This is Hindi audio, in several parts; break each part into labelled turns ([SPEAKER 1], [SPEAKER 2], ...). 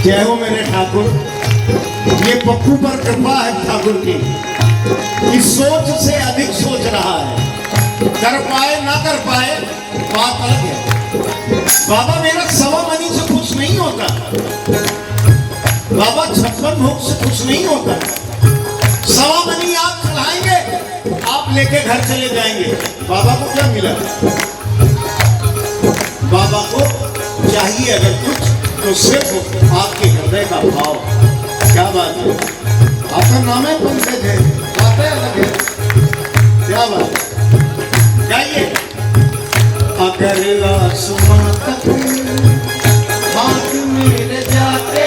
[SPEAKER 1] जय हो मेरे ठाकुर। ये पप्पू पर कृपा है ठाकुर की कि सोच से अधिक सोच रहा है। कर पाए ना कर पाए बात अलग है। बाबा मेरा सवा मनी से खुश नहीं होता। बाबा 56 भोग से खुश नहीं होता। सवा मनी आप खिलाएंगे, आप लेके घर चले जाएंगे। बाबा को क्या मिला? बाबा को चाहिए अगर कुछ तो सिर्फ आपके हृदय का भाव। क्या बात है? आपका नाम है पंकज है, बातें अलग है। क्या बात गाइए। अगर आसमां तक हाथ मेरे जाते,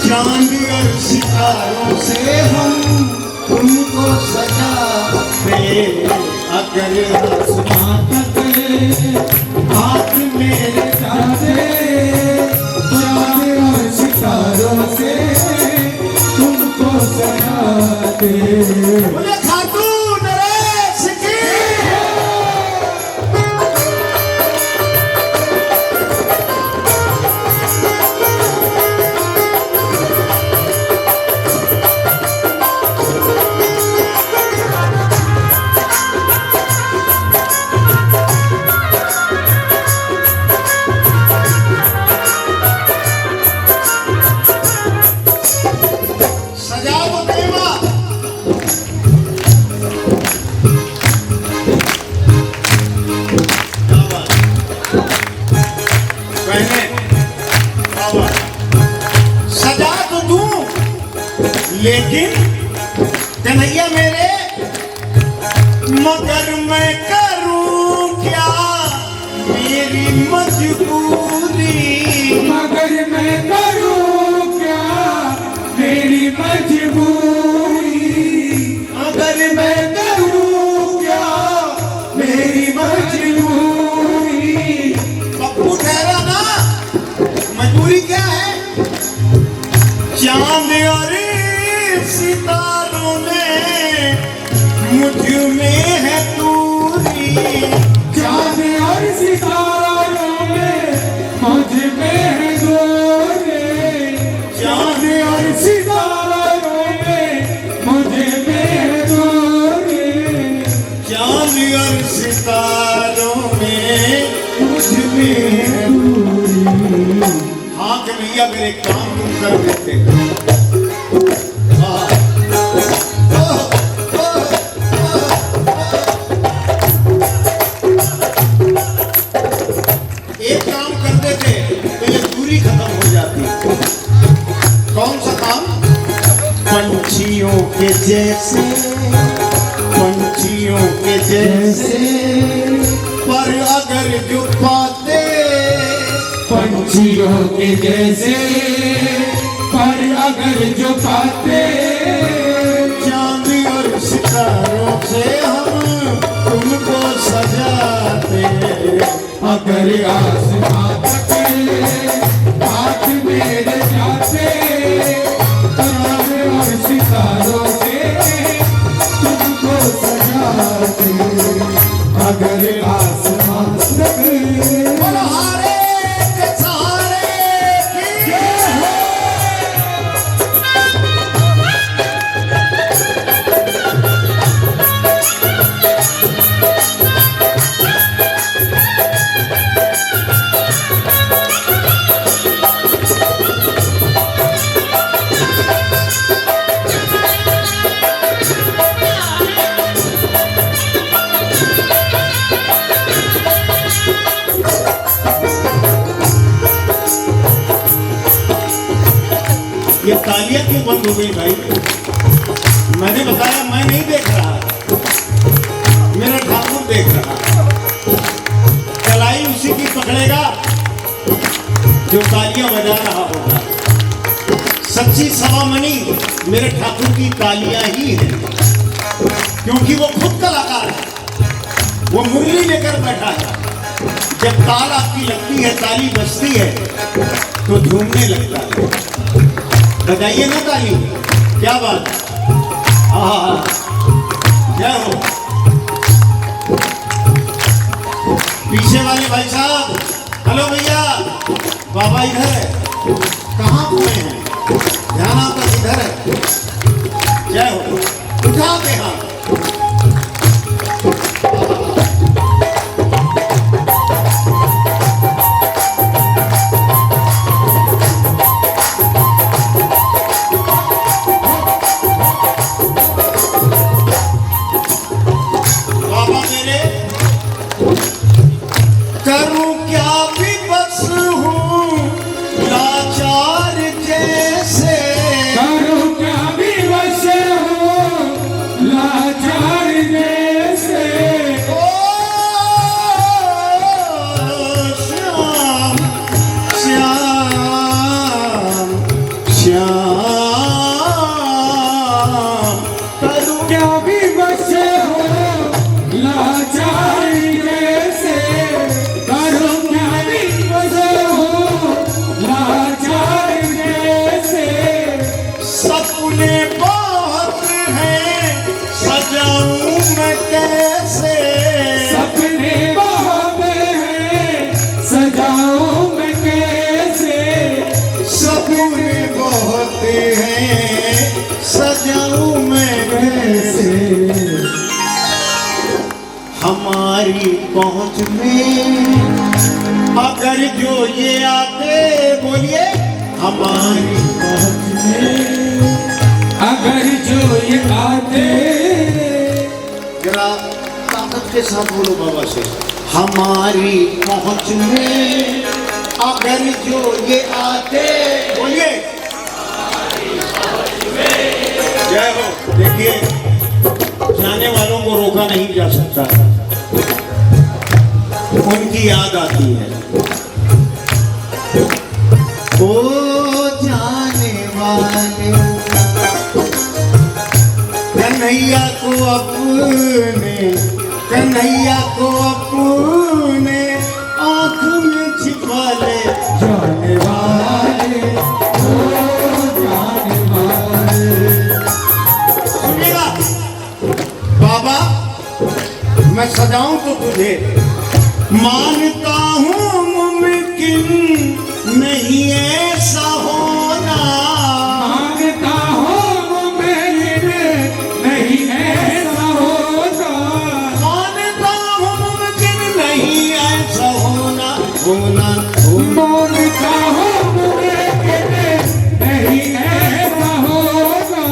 [SPEAKER 1] चांद और सितारों से हम उनको सजाते। अगर आसमां तक हाथ मेरे जाते, चांद और सितारों से तुमको सजाते। बोले खाटू नरेश की। सजा तो दूं लेकिन कन्हैया मेरे, मगर मैं करूं क्या मेरी मजबूरी।
[SPEAKER 2] मगर मैं करूं क्या मेरी मजबूरी।
[SPEAKER 1] मगर मैं करूं क्या मेरी मजबूरी। पप्पू ठहरा ना, मजबूरी क्या है? चांद और सितारों में मुझ में है दूरी।
[SPEAKER 2] चांद और सितारों में मुझ में है दूरी। चांद और सितारों में मुझ में है दूरी।
[SPEAKER 1] चांद और सितारों में मुझ में है दूरी। हाँ कन्हैया मेरे काम तुम कर देते। एक काम कर देते तो ये दूरी खत्म हो जाती। कौन सा काम? पंछियों के जैसे, पंछियों के जैसे पर अगर जो पाते।
[SPEAKER 2] पंछियों के जैसे पर अगर जो पाते।
[SPEAKER 1] चांद और सितारों से हम तुमको सजाते।
[SPEAKER 2] अगर आसमां तक हाथ मेरे जाते, चांद और सितारों से तुमको सजाते। अगर आसमां तक
[SPEAKER 1] बलहारे के सहारे की जय हो। ये तालियां क्यों बंद हो गई भाई? मैंने बताया मैं नहीं देख रहा, मेरा ठाकुर देख रहा। कलाई उसी की पकड़ेगा जो तालियां बजा रहा होगा। सच्ची सवा मनी मेरे ठाकुर की तालियां ही है, क्योंकि वो खुद कलाकार है। वो मुरली लेकर बैठा है। जब ताल आपकी लगती है, ताली बजती है तो झूमने लगता है। बजाइए ना ताली, क्या बात। हाँ जय हो। पीछे वाले भाई साहब, हेलो भैया, बाबा इधर है, कहाँ हुए हैं? ध्यान आपका इधर है। जय हो, उठा के हाथ। बाबा मेरे करूं क्या विवश हूँ लाचार जैसे,
[SPEAKER 2] करूं क्या विवश हूँ लाचार जैसे।
[SPEAKER 1] ओ श्याम श्याम श्याम करूं
[SPEAKER 2] क्या विवश हूँ लाचार जैसे। करूं क्या विवश हूँ लाचार जैसे।
[SPEAKER 1] सपने बहुत हैं सजाऊं मैं कैसे,
[SPEAKER 2] सपने बहुत हैं सजाऊं मैं कैसे।
[SPEAKER 1] सपने बहुत हैं सजाऊं मैं कैसे। हमारी पहुंच में अगर जो ये आते, बोलिए हमारी पहुंच में
[SPEAKER 2] अगर जो ये आते।
[SPEAKER 1] जरा ताकत के साथ बोलो बाबा से, हमारी पहुंच में अगर जो ये आते, बोलिए जय हो। देखिए जाने वालों को रोका नहीं जा सकता, उनकी याद आती है। ओ जाने वाले कन्हैया को अपने, कन्हैया को अपने आँख में छिपा ले
[SPEAKER 2] जाने वाले ओ जाने वाले।
[SPEAKER 1] सुनिएगा बाबा, मैं सजाऊं तो तुझे, मानता हूँ मुमकिन नहीं ऐसा होना,
[SPEAKER 2] मांगता हूँ मुमकिन नहीं ऐसा होना।
[SPEAKER 1] मानता हूँ मुमकिन नहीं ऐसा होना, होना
[SPEAKER 2] मांगता हूँ मुमकिन नहीं ऐसा होना।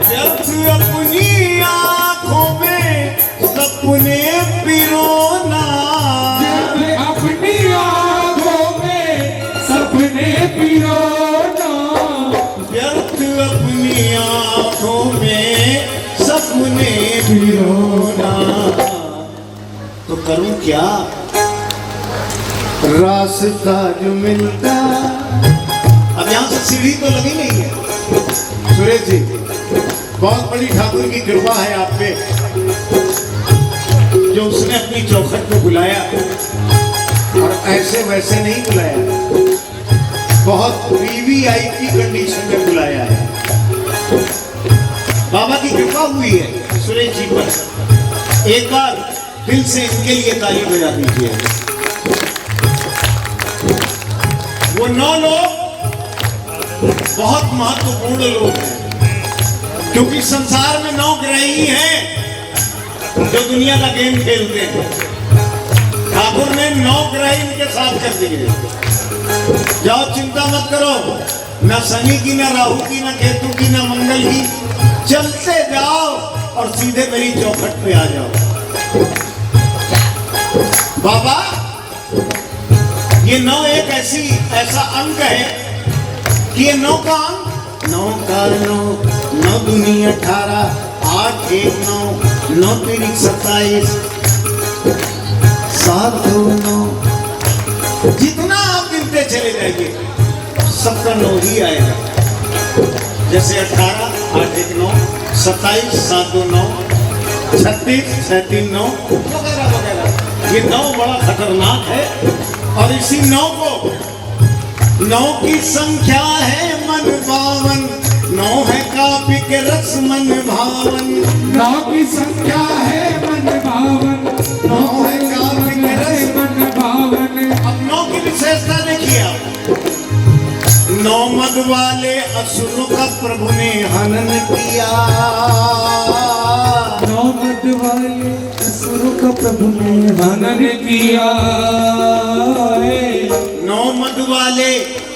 [SPEAKER 1] व्यर्थ अपनी आँखों में सपने पिरोना,
[SPEAKER 2] जब अपनी आँखों में सपने पिरोना।
[SPEAKER 1] व्यर्थ अपनी आँखों में सपने पिरोना। तो करूं क्या? रास्ता जो मिलता, अब यहां से सीढ़ी तो लगी नहीं है सुरेश जी, बहुत बड़ी ठाकुर की कृपा है आप पे, जो उसने अपनी चौखट को बुलाया और ऐसे वैसे नहीं बुलाया, बहुत वीवीआईपी कंडीशन में बुलाया है। बाबा की कृपा हुई है सुरेश जी पर। एक बार दिल से इनके लिए ताली बजा दीजिए। वो 9 लोग बहुत महत्वपूर्ण लोग हैं, क्योंकि संसार में 9 ग्रही हैं जो दुनिया का गेम खेलते हैं। ठाकुर ने 9 ग्रह इनके साथ कर दिए। जाओ चिंता मत करो, न शनि की, न राहु की, न केतु की, न मंगल की, चलते जाओ और सीधे मेरी चौखट पे आ जाओ। बाबा ये 9 एक ऐसा अंक है कि ये 9 का अंक, 9 का 9 दूनी 18, 8 1 9, 9 3 27, 7 2 9, जितना आप गिनते चले जाएंगे सबका 9 ही आएगा। जैसे 18 8 1 9, 27 7 2 9, 36 6 3 9 वगैरह वगैरह। ये 9 बड़ा खतरनाक है और इसी 9 को 9 की संख्या है मन बावन, नौ है काव्य के रस मन भावन,
[SPEAKER 2] नौ की संख्या है मन भावन, नौ है काव्य के रस मन भावन।
[SPEAKER 1] अब नौ की विशेषता देखिए आप, नौ मद वाले असुरों का प्रभु ने हनन किया,
[SPEAKER 2] नौ मद वाले असुरों का प्रभु ने हनन किया,
[SPEAKER 1] नौ मद वाले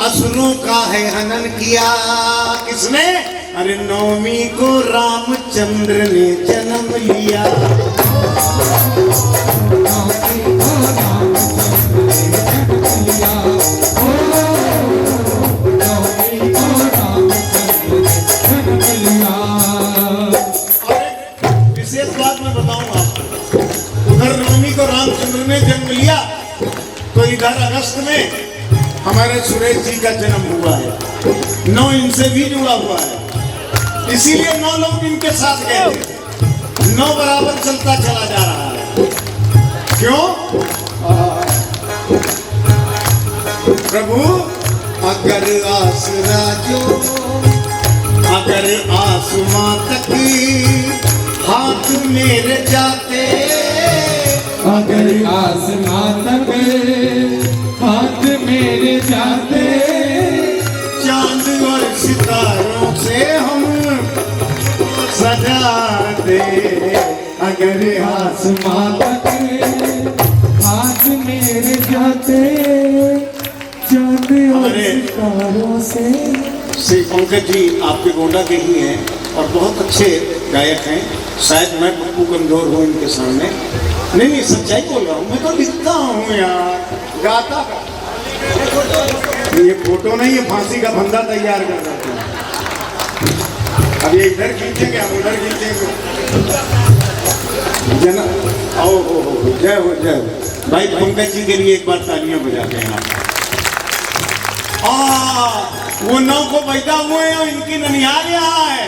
[SPEAKER 1] असुरों का है हनन किया। किसने? अरे नौमी को रामचंद्र ने जन्म लिया, विशेष बात मैं बताऊंगा आपको। उधर नवमी को रामचंद्र ने जन्म लिया तो इधर अगस्त में हमारे सुरेश जी का जन्म हुआ है, 9 इनसे भी जुड़ा हुआ है, इसीलिए 9 लोग इनके साथ गए थे, 9 बराबर चलता चला जा रहा है। क्यों? प्रभु अगर आसरा जो, अगर आसमां तक हाथ मेरे जाते,
[SPEAKER 2] अगर आसमां तक हाथ मेरे जाते,
[SPEAKER 1] चांद और सितारों से हम सजाते, अगर
[SPEAKER 2] आसमां तक हाथ मेरे जाते, चांद और सितारों से।
[SPEAKER 1] श्री पंकज जी आपके गोंडा के ही हैं और बहुत अच्छे गायक हैं, शायद मैं पप्पू कमजोर हूँ इनके सामने। नहीं सच्चाई बोल रहा हूँ, मैं तो लिखता हूँ यार, गाता का। ये फोटो नहीं, ये फांसी का फंदा तैयार कर रहा हूँ। अब ये इधर खींचेंगे, हम उधर खींचेंगे। जना आओ हो जय हो जय हो। भाई पंकज जी के लिए एक बार तालियां बजाते हैं आप। वो 9 को पैदा हुए हैं, इनकी ननिहाल यहाँ है,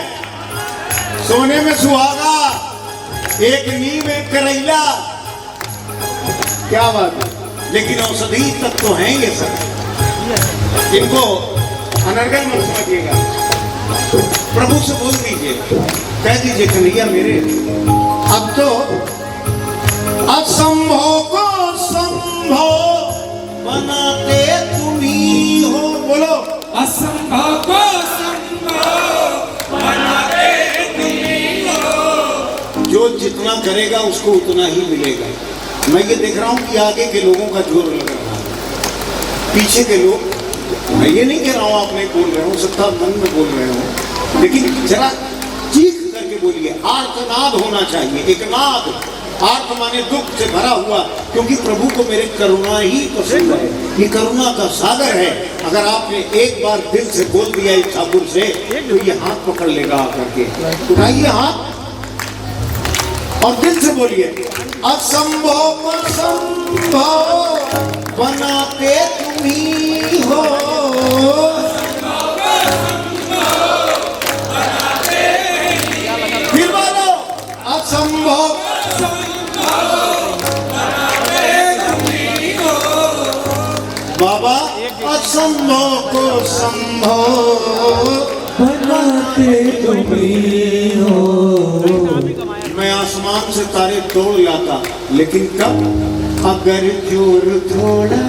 [SPEAKER 1] सोने में सुहागा, एक नीम एक करैला, क्या बात है। लेकिन औषधि तक तो हैं ये सब, इनको अनर्गल मत समझिएगा। प्रभु से बोल दीजिए, कह दीजिए कन्हैया मेरे, अब तो असंभव को संभव बनाते तुम ही हो। बोलो,
[SPEAKER 2] असंभव को संभव बनाते तुम ही हो।
[SPEAKER 1] जो जितना करेगा उसको उतना ही मिलेगा। मैं ये देख रहा हूँ कि आगे के लोगों का जोर लग रहा है, पीछे के लोग, मैं ये नहीं कह रहा हूँ आप नहीं बोल रहे हो, सबका मन में बोल रहे हो, लेकिन जरा चीख करके बोलिए, आर्तनाद होना चाहिए, एक नाद। आर्त माने दुख से भरा हुआ, क्योंकि प्रभु को मेरे करुणा ही पसंद है, ये करुणा का सागर है। अगर आपने एक बार दिल से बोल दिया इस ठाकुर से, तो ये हाथ पकड़ लेगा आकर के। उठाइए हाथ और दिल से बोलिए, असंभव को संभव बनाते तुम ही हो। फिर बोलो, असंभव बाबा, असंभव को संभव
[SPEAKER 2] बनाते तुम ही हो।
[SPEAKER 1] मैं आसमान से तारे तोड़ लाता, लेकिन कब? अगर जोर थोड़ा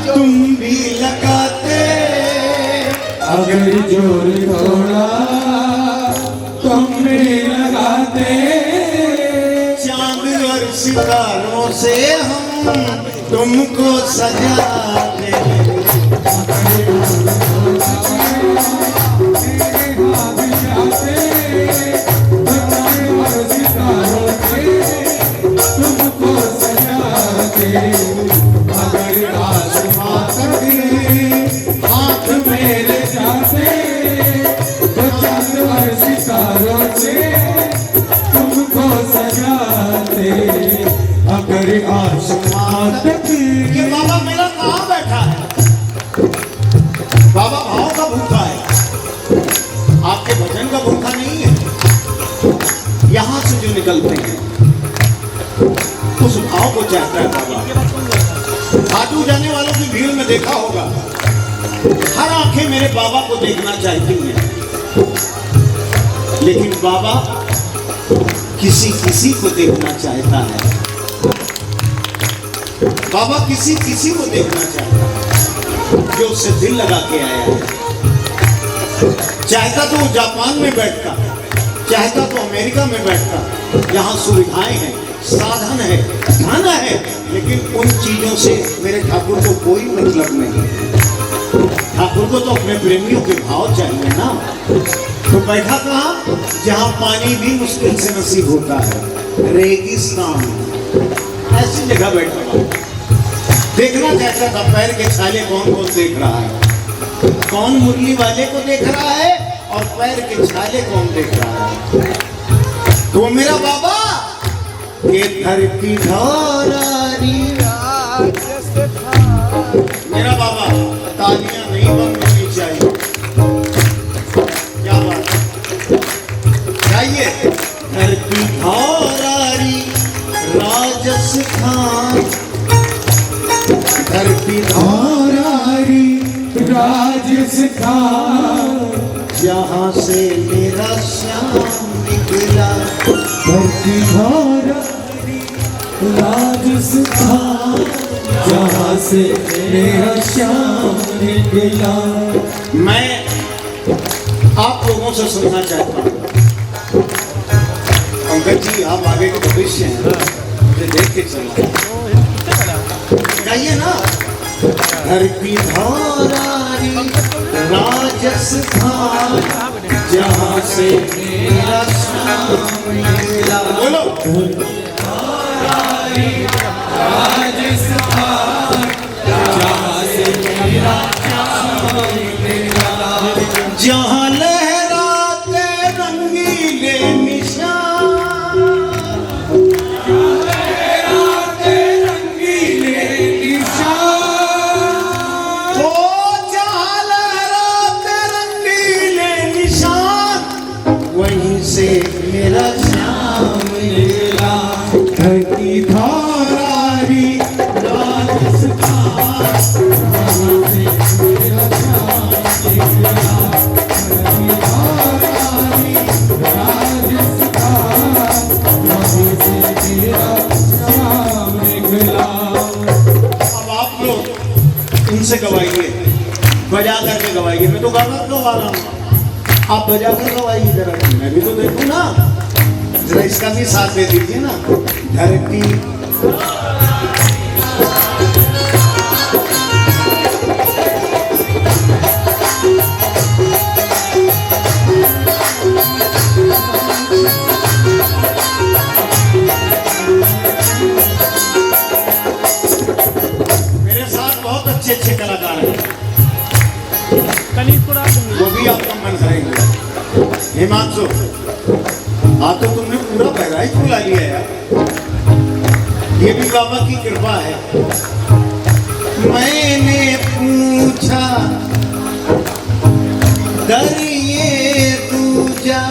[SPEAKER 1] तुम भी लगाते,
[SPEAKER 2] अगर जोर थोड़ा तुम भी लगाते,
[SPEAKER 1] चांद और सितारों से हम तुमको सजाते।
[SPEAKER 2] तुमको सजाते, अगर आसमां तक हाथ मेरे जाते, तो चांद और सितारों से तुमको सजाते, अगर आसमां तक।
[SPEAKER 1] ये बाबा मेरा कहाँ बैठा है? बाबा भाव का भूखा है, आपके भजन का भूखा नहीं है। यहाँ से जो निकलते हैं उस भाव को चाहता है बाबा। खाटू जाने वालों की भीड़ में देखा होगा, हर आंखें मेरे बाबा को देखना चाहती हैं, लेकिन बाबा किसी किसी को देखना चाहता है। बाबा किसी किसी को देखना चाहता है जो उससे दिल लगा के आया है। चाहता तो वो जापान में बैठता, चाहता तो अमेरिका में बैठता, यहाँ सुविधाएं हैं, साधन है, धन है, लेकिन उन चीजों से मेरे ठाकुर को कोई मतलब नहीं। ठाकुर को तो अपने प्रेमियों के भाव चाहिए ना। तो बैठा कहाँ? जहाँ पानी भी मुश्किल से नसीब होता है, रेगिस्तान, ऐसी जगह बैठा हुआ। देखना चाहता था पैर के छाले कौन कौन देख रहा है, कौन मुरली वाले को देख रहा है और पैर के छाले कौन देख रहा है। तो मेरा बाबा ये धरती धौरारी, मेरा बाबा तालियां नहीं बंद होनी चाहिए। क्या बात चाहिए? धरती धौरारी राजस्थान, धरती
[SPEAKER 2] धौरारी राजस्थान,
[SPEAKER 1] जहाँ से मेरा श्याम निकला।
[SPEAKER 2] धरती धौरारी राजस्थान, जहाँ से मेरा श्याम निकला।
[SPEAKER 1] मैं आप लोगों से सुनना चाहता हूँ। पंकज जी, आप आगे के भविष्य हैं, मुझे देख के चलना चाहिए ना। धरती धौरारी राजस्थान, जहाँ से मेरा श्याम निकला। बोलो।
[SPEAKER 2] धौरारी राजस्थान, जहाँ से मेरा श्याम निकला।
[SPEAKER 1] जहाँ लहराते रंगीले निशान,
[SPEAKER 2] लहराते रंगीले निशान,
[SPEAKER 1] ओ जहाँ लहराते रंगीले निशान, वहीं से मेरा श्याम निकला।
[SPEAKER 2] धरती धौरारी राजस्थान, जहाँ से मेरा श्याम निकला। धरती धौरारी राजस्थान, जहाँ से मेरा श्याम निकला।
[SPEAKER 1] अब आप लोग इनसे गवाइए, बजा करके गवाइए। मैं तो गाना गवा रहा हूँ, आप बजा कर गवाइए जरा, मैं भी तो देखूँ ना। जरा इसका भी साथ दे दीजिए ना। धरती मेरे साथ बहुत अच्छे अच्छे कलाकार हैं, वो भी आपका मन करेंगे। हिमांशु, हाँ तो तुमने पूरा बहराइच बुला लिया यार, ये भी बाबा की कृपा है। मैंने पूछा दरिए दूजा,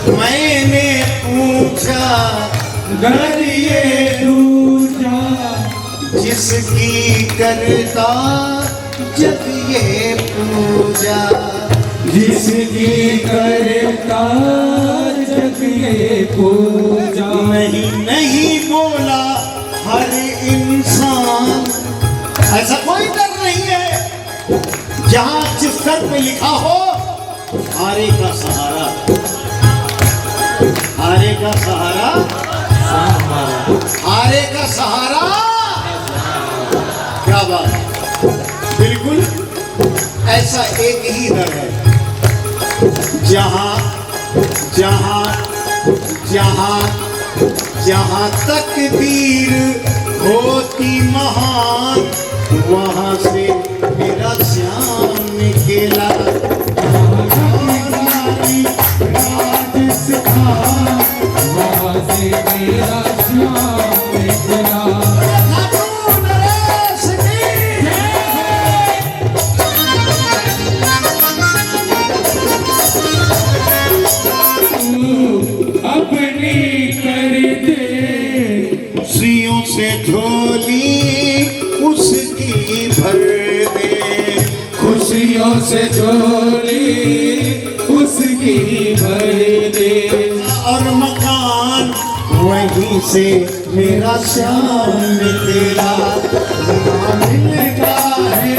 [SPEAKER 1] मैंने पूछा
[SPEAKER 2] दरिए दूजा,
[SPEAKER 1] जिसकी करता जग ये पूजा,
[SPEAKER 2] जिसकी करता जग ये पूजा।
[SPEAKER 1] नहीं नहीं बोला हर इंसान, ऐसा कोई डर नहीं है। जहां जिस दर पे लिखा हो हारे का सहारा, हारे का सहारा, हारे का सहारा। क्या बात, बिल्कुल ऐसा एक ही दर है। जहां जहां जहां जहां तकदीर होती महान, वहां से मेरा श्याम निकला।
[SPEAKER 2] राजस्थान, वहाँ से मेरा श्याम निकला। अपनी कर दे
[SPEAKER 1] खुशियों से झोली उसकी भर दे,
[SPEAKER 2] खुशियों से झोली उसकी भर दे।
[SPEAKER 1] और मकान वहीं से मेरा श्याम तेरा
[SPEAKER 2] मिलता है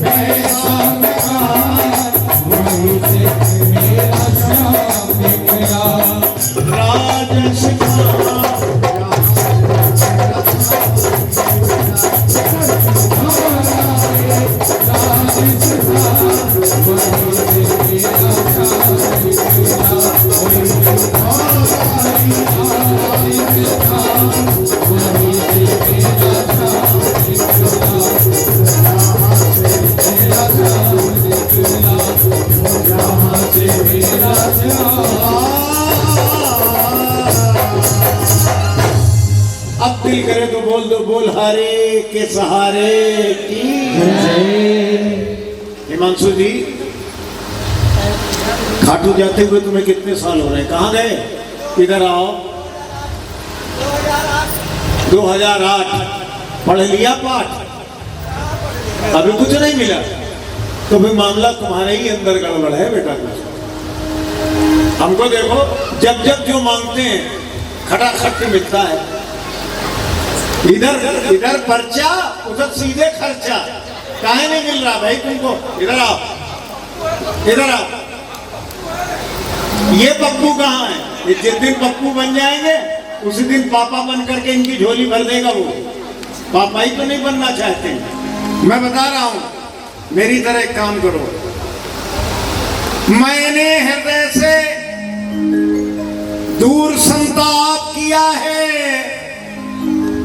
[SPEAKER 2] पैसा मकान वहीं से मेरा श्याम निकला।
[SPEAKER 1] राजस अब दिल करे तो बोल दो, बोल हारे के सहारे की हिमांशु जी, खाटू जाते हुए तुम्हें कितने साल हो रहे हैं? कहाँ गए? इधर आओ। 2008 पढ़ लिया पाठ, अभी कुछ नहीं मिला तो भी मामला तुम्हारे ही अंदर गड़बड़ है बेटा। हमको देखो, जब जब जो मांगते हैं खटाखट मिलता है। इधर इधर पर्चा, उधर सीधे खर्चा। काहे नहीं मिल रहा भाई तुमको? इधर आओ, इधर आओ। ये पप्पू कहाँ है? ये जिस दिन पप्पू बन जाएंगे उसी दिन पापा बन करके इनकी झोली भर देगा वो। पापा ही तो नहीं बनना चाहते। मैं बता रहा हूं, मेरी तरह एक काम करो। मैंने हृदय से दूर संताप किया है,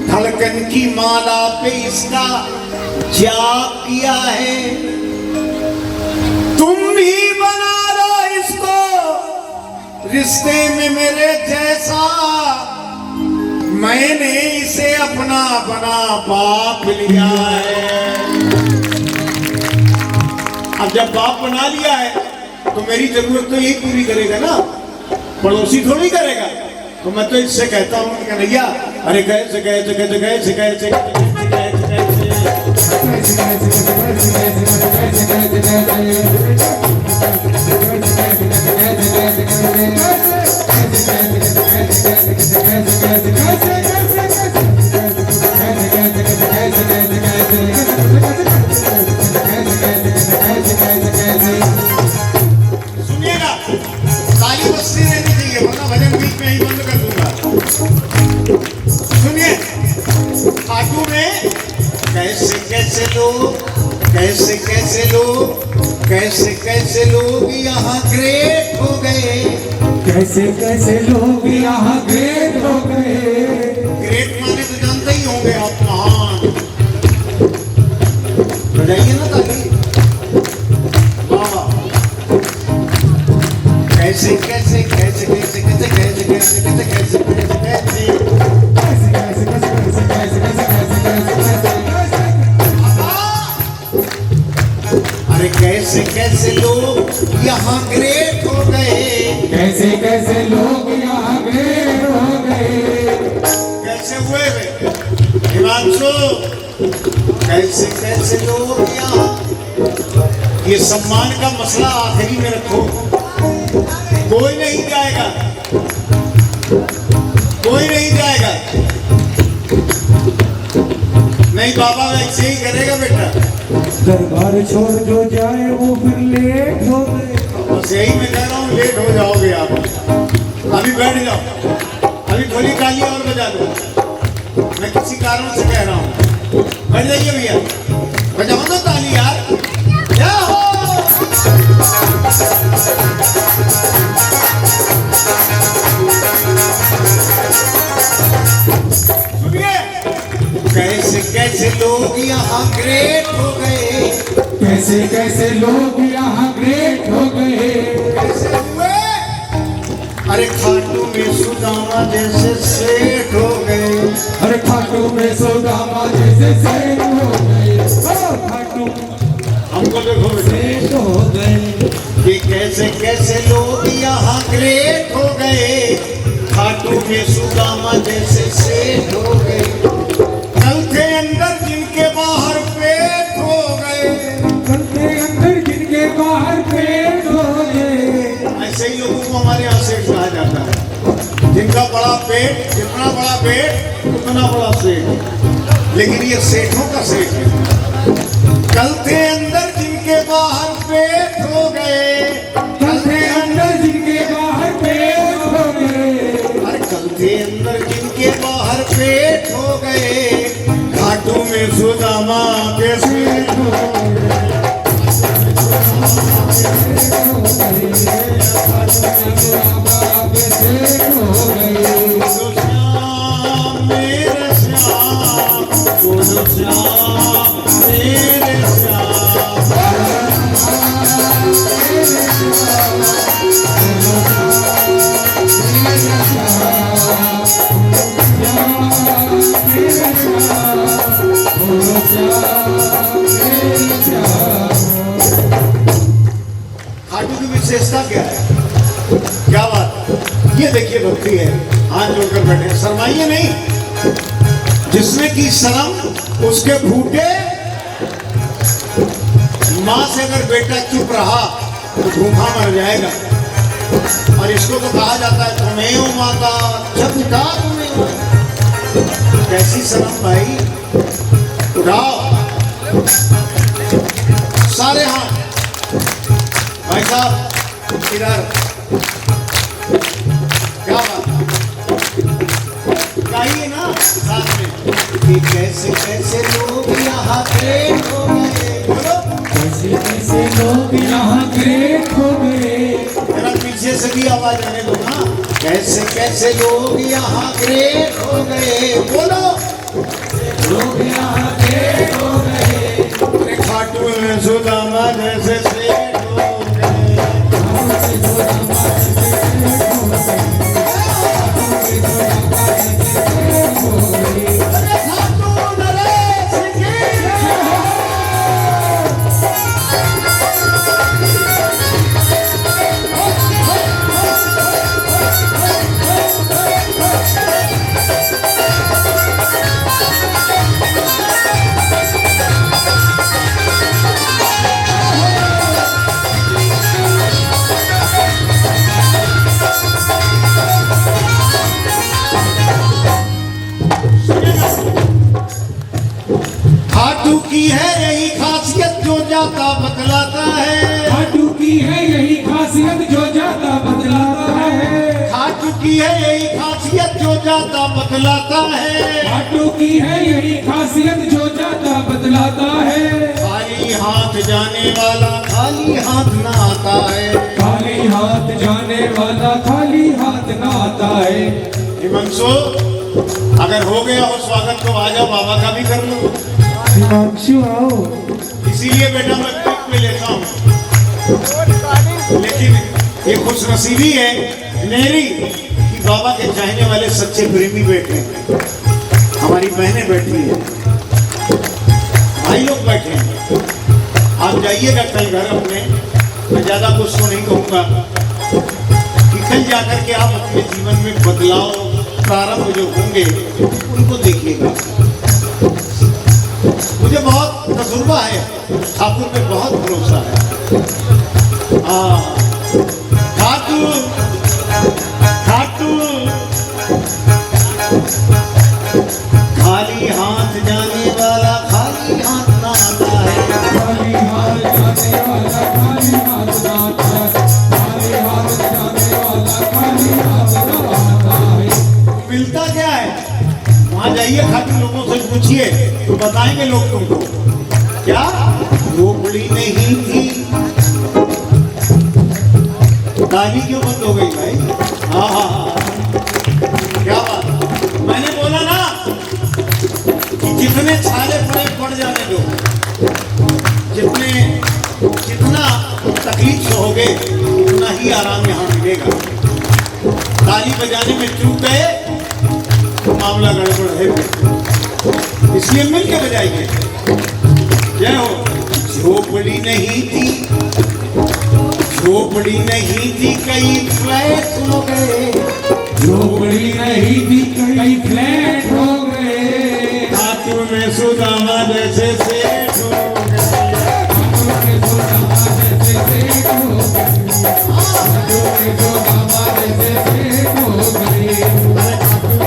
[SPEAKER 1] धड़कन की माला पे इसका जाप किया है। तुम भी बना लो इसको रिश्ते में मेरे जैसा। मैंने इसे अपना बना बाप लिया है। अब जब बाप बना लिया है तो मेरी जरूरत तो यही पूरी करेगा ना, पड़ोसी थोड़ी करेगा। तो मैं तो इससे कहता हूँ कि कन्हैया, अरे कैसे कैसे कैसे कैसे कैसे सुनिएगा, ताली बजती रहनी चाहिए वरना भजन बीच में ही बंद कर दूंगा। सुनिए, खाटू में कैसे कैसे लोग, कैसे कैसे लोग, कैसे कैसे लोग यहाँ ग्रेट हो गए।
[SPEAKER 2] कैसे कैसे लोग यहाँ ग्रेट हो गए।
[SPEAKER 1] ग्रेट माने तो जानते ही होंगे आप, महान। बजाइए ना ताली। वाह, कैसे कैसे कैसे कैसे कैसे कैसे कैसे कैसे कैसे अरे कैसे कैसे लोग यहाँ ग्रेट हो गए।
[SPEAKER 2] कैसे कैसे लोग यहाँ ग्रेट हो गए।
[SPEAKER 1] कैसे हुए वे हिमांशु? कैसे कैसे लोग यहाँ, ये सम्मान का मसला आखिरी में रखो। कोई नहीं जाएगा, कोई नहीं जाएगा। नहीं बाबा वैसे ही करेगा बेटा।
[SPEAKER 2] दरबार छोड़ जो जाए वो फिर लेट हो गए।
[SPEAKER 1] बस यही मैं कह रहा हूँ, लेट हो जाओगे आप। अभी बैठ जाओ, अभी थोड़ी तालियां और बजा दो। मैं किसी कारण से कह रहा हूँ, बैठ जाइए भैया, बजाओ ना ताली यार। जाओ। सुनिए, कैसे कैसे लोग यहाँ ग्रेट हो गए।
[SPEAKER 2] कैसे कैसे लोग यहाँ ग्रेट हो गए।
[SPEAKER 1] कैसे हुए? अरे खाटू में सुदामा जैसे सेठ हो गए।
[SPEAKER 2] अरे खाटू में सुदामा जैसे सेठ हो गए। खाटू
[SPEAKER 1] हमको देखो
[SPEAKER 2] सेठ हो गए।
[SPEAKER 1] कि कैसे कैसे लोग यहाँ ग्रेट हो गए। खाटू में सुदामा जैसे सेठ हो गए। कल थे अंदर जिनके बाहर पेट हो गए।
[SPEAKER 2] कल थे अंदर जिनके
[SPEAKER 1] पेट, जितना बड़ा पेट उतना बड़ा सेठ। लेकिन ये सेठों का सेठ है। कल थे अंदर जिनके बाहर पेट हो गए,
[SPEAKER 2] कल थे अंदर जिनके बाहर पेट हो गए,
[SPEAKER 1] अरे कल थे अंदर जिनके बाहर पेट हो गए, घाटों में सुदामा के सेठ हो गए। खाटू की विशेषता क्या है? क्या बात? ये देखिए भक्ति है, हाथ जोड़कर बैठे, शर्माइए नहीं। जिसने की शर्म उसके फूटे, माँ से अगर बेटा चुप रहा तो भूखा मर जाएगा। और इसको तो कहा जाता है तुम्हें हो माता जब उठा तुम्हें। कैसी शर्म भाई, उठाओ सारे हाथ। भाई साहब इधर, क्या बात, गाइए ना साथ में कि कैसे कैसे लोग यहाँ ग्रेट हो गए। बोलो
[SPEAKER 2] कैसे कैसे लोग यहाँ ग्रेट हो गए।
[SPEAKER 1] जरा पीछे से भी आवाज आने दो ना। कैसे कैसे लोग यहाँ ग्रेट हो गए। बोलो
[SPEAKER 2] लोग यहाँ ग्रेट हो गए।
[SPEAKER 1] अरे खाटू में सुदामा जैसे सेठ हो गए। अरे खाटू नरेश की खाटू की है यही खासियत जो जाता बतलाता है।
[SPEAKER 2] खाटू की है यही खासियत जो जाता बतलाता है।
[SPEAKER 1] खाटू की है यही खासियत जो जाता बतलाता है।
[SPEAKER 2] खाटू की है यही खासियत जो जाता बतलाता है।
[SPEAKER 1] खाली हाथ जाने वाला खाली हाथ ना आता है।
[SPEAKER 2] खाली हाथ जाने वाला खाली हाथ ना आता है।
[SPEAKER 1] हिमांशु अगर हो गया हो स्वागत तो आजा, बाबा का भी कर लो।
[SPEAKER 2] हिमांशु आओ।
[SPEAKER 1] इसीलिए बेटा मैं पिक में लेता हूँ। लेकिन ये खुशनसीबी है मेरी कि बाबा के चाहने वाले सच्चे प्रेमी बैठे हैं, हमारी बहनें बैठी हैं, भाई लोग बैठे हैं। आप जाइएगा कल घर अपने, मैं ज्यादा कुछ तो नहीं कहूँगा कि कल जाकर के आप अपने जीवन में बदलाव प्रारंभ जो होंगे उनको देखिएगा। मुझे बहुत तजुर्बा है, ठाकुर पे बहुत भरोसा है। खाटू खाटू खाली हाथ जाने वाला खाली हाथ ना आता है।
[SPEAKER 2] खाली हाथ जाने वाला खाली हाथ ना आता है। खाली हाथ जाने वाला खाली हाथ ना आता है।
[SPEAKER 1] मिलता क्या है? वहां जाइए, खाटू लोगों से पूछिए तो बताएंगे लोग तुमको। क्या झोपड़ी नहीं थी? ताली क्यों बंद हो गई भाई? हाँ हाँ हाँ, क्या बात। मैंने बोला ना कि जितने छाले पड़े पड़ जाने दो, जितना तकलीफ से होगे उतना ही आराम यहाँ मिलेगा। ताली बजाने में चूक गए तो मामला गड़बड़ है, इसलिए मिल के बजाइए। जय हो। झोपड़ी नहीं थी, झोपड़ी नहीं थी, कई फ्लैट हो गए।
[SPEAKER 2] झोपड़ी नहीं थी कई फ्लैट हो गए।
[SPEAKER 1] खाटू में सुदामा जैसे सेठ हो गए।
[SPEAKER 2] खाटू के सुदामा जैसे सेठ हो गए। खाटू के सुदामा जैसे सेठ हो गए।
[SPEAKER 1] अरे खाटू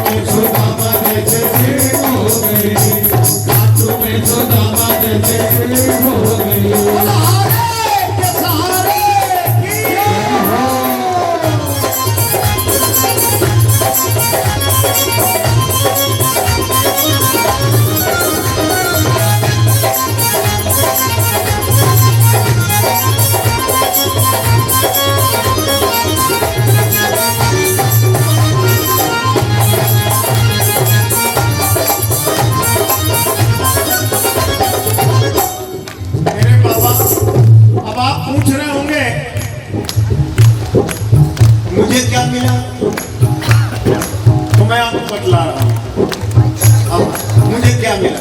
[SPEAKER 1] क्या मिला?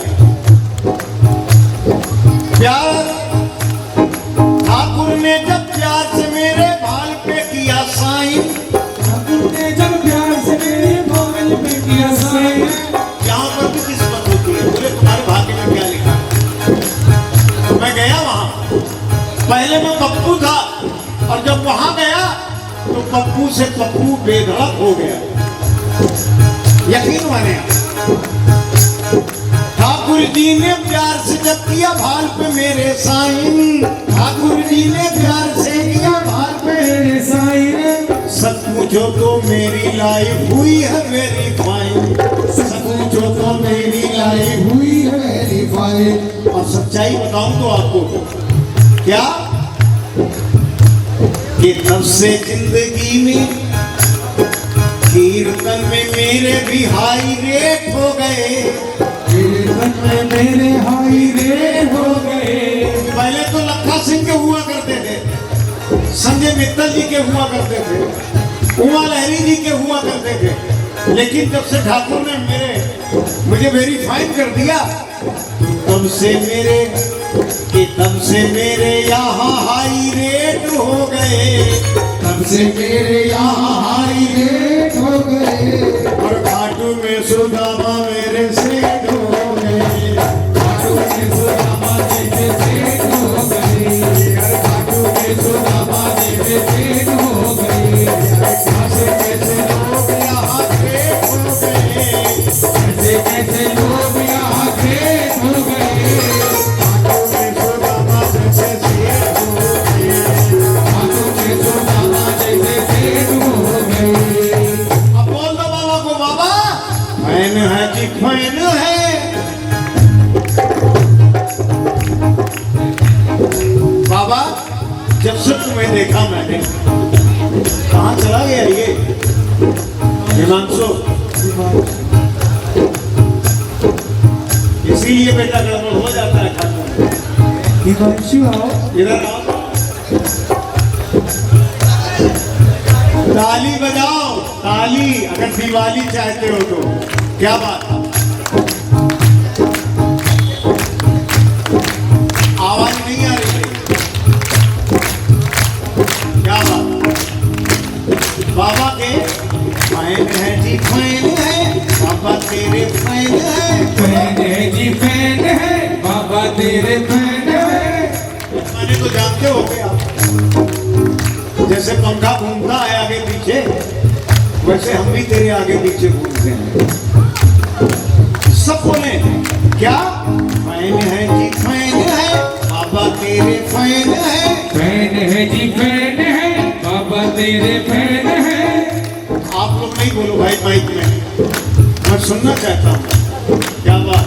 [SPEAKER 1] प्यार। ठाकुर ने जब प्यार से मेरे भाल पे किया साइन,
[SPEAKER 2] ठाकुर ने जब प्यार से मेरे भाल पे किया साइन,
[SPEAKER 1] यहाँ पर भी किस्मत होती है। बोले तुम्हारे भाग्य में क्या लिखा? तो मैं गया वहां, पहले मैं पप्पू था, और जब वहां गया तो पप्पू से पप्पू बेधड़क हो गया। यकीन माने, ठाकुर जी ने प्यार से जब किया भाल पे मेरे साइन, ठाकुर जी ने प्यार से किया भाल पे
[SPEAKER 2] मेरे साइन,
[SPEAKER 1] सच पूछो तो मेरी लाइफ हुई है वेरी फाइन, सच पूछो तो मेरी लाइफ
[SPEAKER 2] हुई है मेरी फाइन।
[SPEAKER 1] और सच्चाई बताऊं तो आपको क्या, कि तब से जिंदगी में कीर्तन में मेरे भी हाई रेट हो गए,
[SPEAKER 2] कीर्तन में मेरे हाई रेट हो गए।
[SPEAKER 1] पहले तो लखा सिंह के हुआ करते थे, संजय मित्तल जी के हुआ करते थे, उमा लहरी जी के हुआ करते थे, लेकिन जब से ठाकुर ने मुझे वेरीफाई कर दिया, तब से मेरे यहाँ हाई रेट हो गए,
[SPEAKER 2] तब से मेरे यहाँ हाई रेट हो गए।
[SPEAKER 1] और खाटू में सुदामा मेरे सेठ हो गए,
[SPEAKER 2] खाटू में सुदामा जैसे सेठ हो गए, खाटू में सुदामा जैसे सेठ हो गए।
[SPEAKER 1] कैसे लोग यहाँ सेठ हो गए,
[SPEAKER 2] कैसे लोग यहाँ सेठ हो गए।
[SPEAKER 1] खाटू में सुदामा जैसे सेठ हो गए। अब बोल दो बाबा को, बाबा फैन है जी, फैन है। बाबा जब से तुम्हें देखा मैंने, कहाँ चला गया ये हिमांशु? इसीलिए बेटा गड़बड़ हो जाता है खाने में।
[SPEAKER 2] हिमांशु आओ,
[SPEAKER 1] इधर आओ, ताली बजाओ, ताली, अगर दिवाली चाहते हो तो। क्या बात, आवाज नहीं आ रही है? क्या बात, बाबा के फैन है जी, फैन है, बाबा तेरे फैन है।
[SPEAKER 2] फैन है जी, फैन है, बाबा तेरे फैन है।
[SPEAKER 1] मैंने तो जानते हो गए आप, जैसे पंखा घूमता है आगे पीछे, वैसे हम भी तेरे आगे पीछे घूमते हैं। सब बोले क्या, फैन है जी, फैन है, बाबा तेरे फैन है।
[SPEAKER 2] फैन है जी, फैन है, बाबा तेरे फैन है।
[SPEAKER 1] आप लोग नहीं बोलो भाई माइक में, मैं सुनना चाहता हूँ। क्या बात,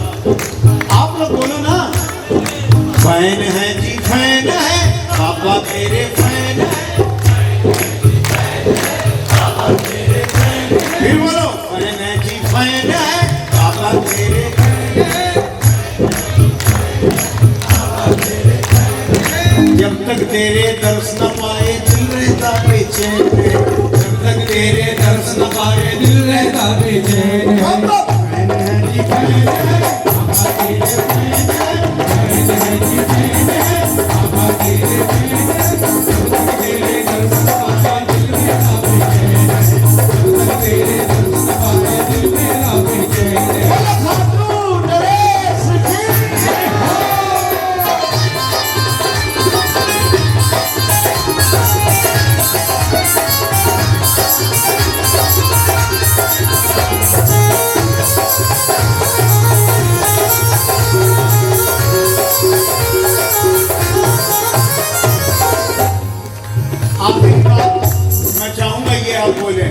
[SPEAKER 1] आप लोग बोलो ना, फैन है जी, फैन है, बाबा तेरे फैन है। फिर बोलो, फैन है जी, फैन है, बाबा तेरे फैन है। जब तक तेरे दर्श न पाए दिल रहता बेचैन है, जब तक तेरे दर्श न पाए दिल
[SPEAKER 2] रहता बेचैन है।
[SPEAKER 1] फैन है जी, फैन है, बाबा तेरे फैन है।
[SPEAKER 2] फैन है जी, फैन है, बाबा तेरे फैन है। जब तक तेरे दर्शन पाए दिल मेरा बेचैन है, जब तक तेरे दर्शन पाए दिल मेरा बेचैन है।
[SPEAKER 1] आखिरी बात मैं चाहूंगा ये आप बोले,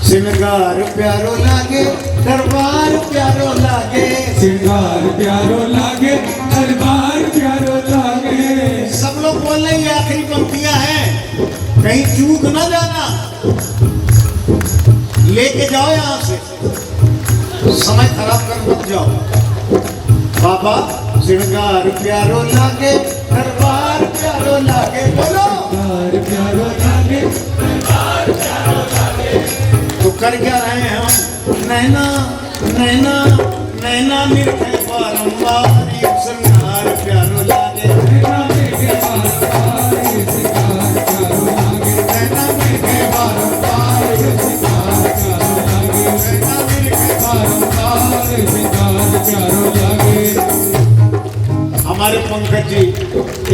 [SPEAKER 1] श्रृंगार प्यारो लागे, दरबार प्यारो लागे।
[SPEAKER 2] श्रृंगार प्यारो लागे, दरबार प्यारो लागे।
[SPEAKER 1] सब लोग बोल रहे हैं ये आखिरी पंक्तियां हैं, कहीं चूक ना जाना, लेके जाओ यहाँ से, समय खराब कर मत जाओ। बाबा श्रृंगार प्यारो लागे, दरबार प्यारो लागे। बोलो,
[SPEAKER 2] दरबार प्यारो लागे, दरबार प्यारो लागे।
[SPEAKER 1] तो कर क्या रहे हैं हम? नैना नैना नैना निरखे बारंबार ये संगार प्यारो लागे
[SPEAKER 2] नैना देखे बारंबार ये सिंगार प्यारो लागे नैना देखे बारंबार ये सिंगार प्यारो लागे नैना देखे बारंबार ये सिंगार प्यारो लागे।
[SPEAKER 1] हमारे पंकज जी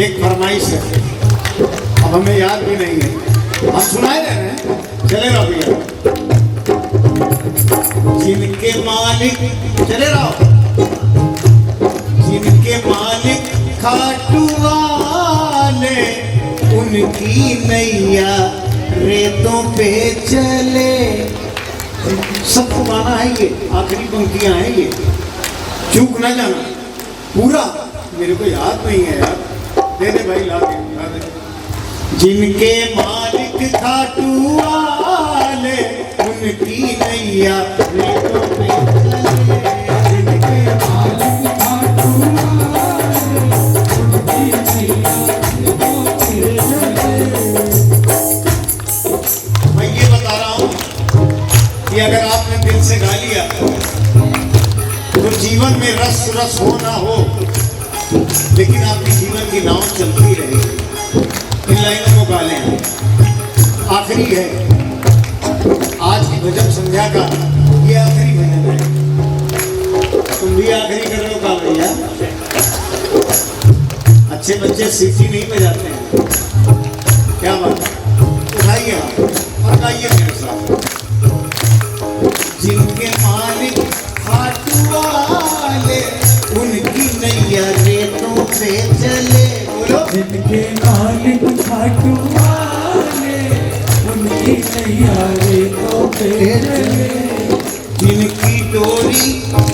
[SPEAKER 1] एक फरमाइश है, अब हमें याद भी नहीं है, हम सुनाए रहे हैं, चलेगा भैया। जिनके मालिक चले रहो, जिनके मालिक खाटू वाले उनकी नैया रेतों पे चले। सबको गाना है ये, आखिरी पंक्तियां हैं ये, चूक ना जाना पूरा, मेरे को याद नहीं है यार, दे दे भाई ला दे। जिनके मालिक खाटू वाले उनकी नैया रेतों पे चले।
[SPEAKER 2] जिनके मालिक खाटू वाले उनकी नैया रेतों पे चले।
[SPEAKER 1] मैं ये बता रहा हूँ कि अगर आपने दिल से गा लिया तो जीवन में रस रस हो ना हो, लेकिन आपकी जीवन की नाव चलती रहेगी। इन लाइनों को गा लें, आखिरी है आज की भजन संध्या का, ये आखिरी भजन है। तुम भी आखिरी कर रहे हो का भैया? अच्छे बच्चे सीटी नहीं बजाते हैं, क्या बात है? उठाइए आप और गाइए मेरे साथ। जिनके मालिक खाटू वाले उनकी नैया रेतों पे चले। बोलो।
[SPEAKER 2] जिनके मालिक खाटू वाले उनकी नैया रेतों पे चले।
[SPEAKER 1] जिनकी डोरी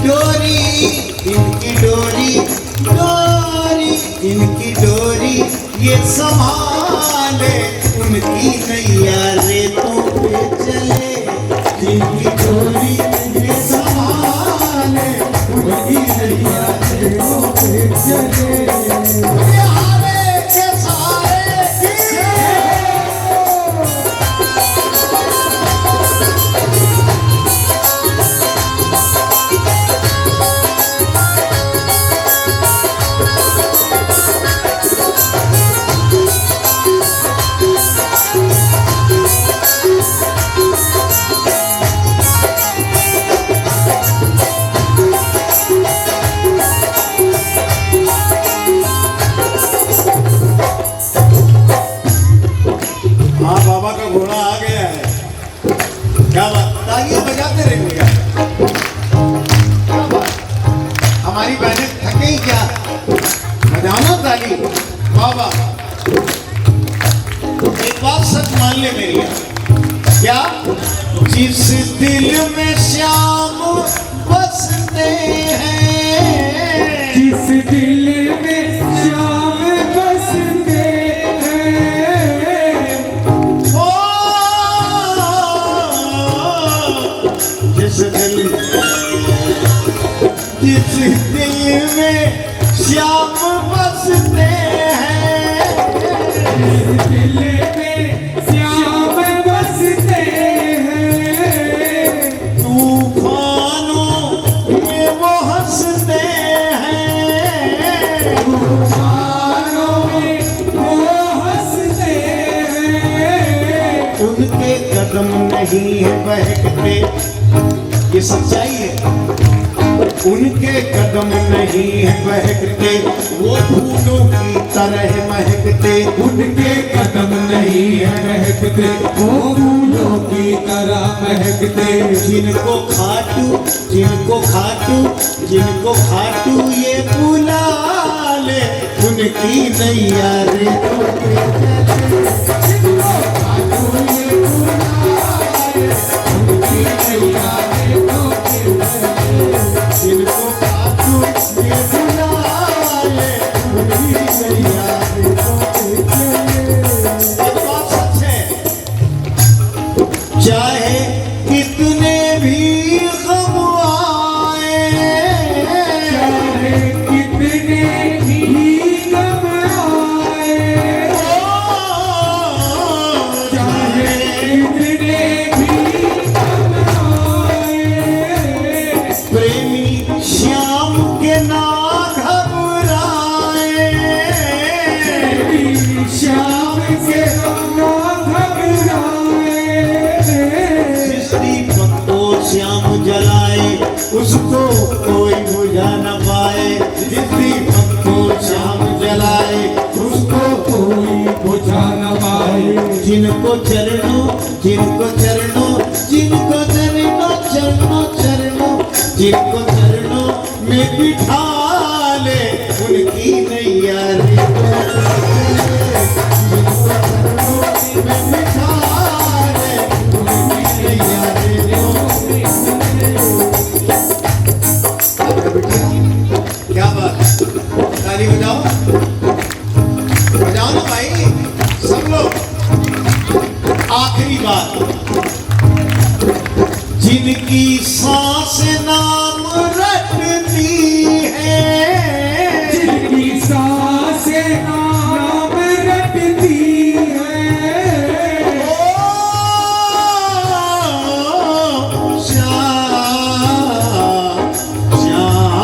[SPEAKER 1] डोरी जिनकी डोरी डोरी जिनकी डोरी ये संभाले उनकी नैया रेतों पे चले। जिनकी डोरी ये संभाले
[SPEAKER 2] उनकी नैया रेतों पे चले।
[SPEAKER 1] बिहारे के सारे की हाँ बाबा का घोड़ा आ गया है, क्या बात, तालियां बजाते रहिएगा। क्या बात, हमारी बहनें थके ही क्या, बजाना ताली बाबा। एक बात सच मान ले मेरी, क्या जिस दिल में श्याम बसते हैं,
[SPEAKER 2] जिस दिल में श्याम बसते हैं,
[SPEAKER 1] ओ जिस दिल में श्याम बसते हैं,
[SPEAKER 2] जिस दिल में श्याम बसते हैं,
[SPEAKER 1] तूफानों में वो हंसते हैं,
[SPEAKER 2] तूफानों में वो हंसते हैं।
[SPEAKER 1] उनके कदम नहीं है बहकते, ये सच्चाई है। उनके कदम नहीं है बहकते, वो फूलों की तरह महकते।
[SPEAKER 2] उनके कदम नहीं है महकते, वो फूलों की तरह महकते।
[SPEAKER 1] जिनको खाटू जिनको खाटू जिनको खाटू ये बुला ले, उनकी नैया रेतों पे चले।
[SPEAKER 2] जिनको खाटू ये बुला ले, उनकी नैया रेतों पे चले।
[SPEAKER 1] जिनको खाटू ये बुला ले, उनकी नैया रेतों पे चले। ये बात सच है, चाहे कितने भी गम आए,
[SPEAKER 2] चाहे कितने भी गम आए, चाहे कितने भी गम आए,
[SPEAKER 1] प्रेमी बुझा न पाए, जिस दीपक को श्याम जलाए,
[SPEAKER 2] उसको कोई बुझा न पाए।
[SPEAKER 1] जिनको चरणों जिनको चरणों जिनको चरणों चरणों चरणों जिनको चरणों में बिठा ले, उनकी नैया रे जिनको चरणों में बिठा ले, उनकी नैया रे। क्या बात, ताली बजाओ बजाओ ना भाई सब लोग। आखिरी बात, जिनकी सांस नाम रटती है,
[SPEAKER 2] जिनकी सांसें नाम रटती है,
[SPEAKER 1] ओ श्याम श्याम,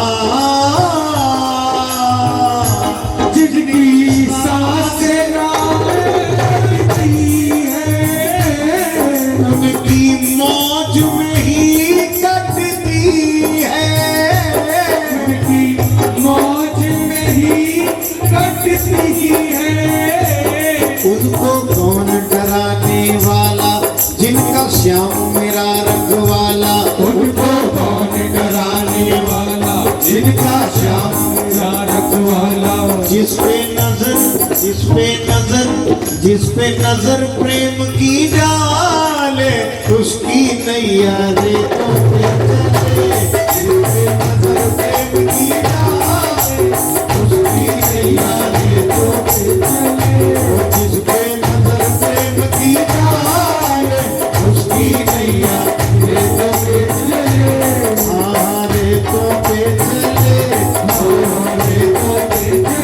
[SPEAKER 2] जिनकी सांसें नाम रटती है,
[SPEAKER 1] उनकी मौज में ही कटती है,
[SPEAKER 2] उनकी मौज में ही कटती है।
[SPEAKER 1] उनको कौन डराने वाला, जिनका श्याम मेरा रखवाला,
[SPEAKER 2] उनको कौन डराने वाला,
[SPEAKER 1] जिनका श्याम
[SPEAKER 2] मेरा रखवाला।
[SPEAKER 1] जिस पे नजर जिस पे नजर प्रेम की डाले, उसकी नैया रे तो पे चले, जिस पे नजर प्रेम की डाले, उसकी नैया रे तो पे चले, जिस पे नजर प्रेम की डाले, उसकी नैया रे तो पे चले, हाँ रे तो पे चले, हाँ रे तो पे चले,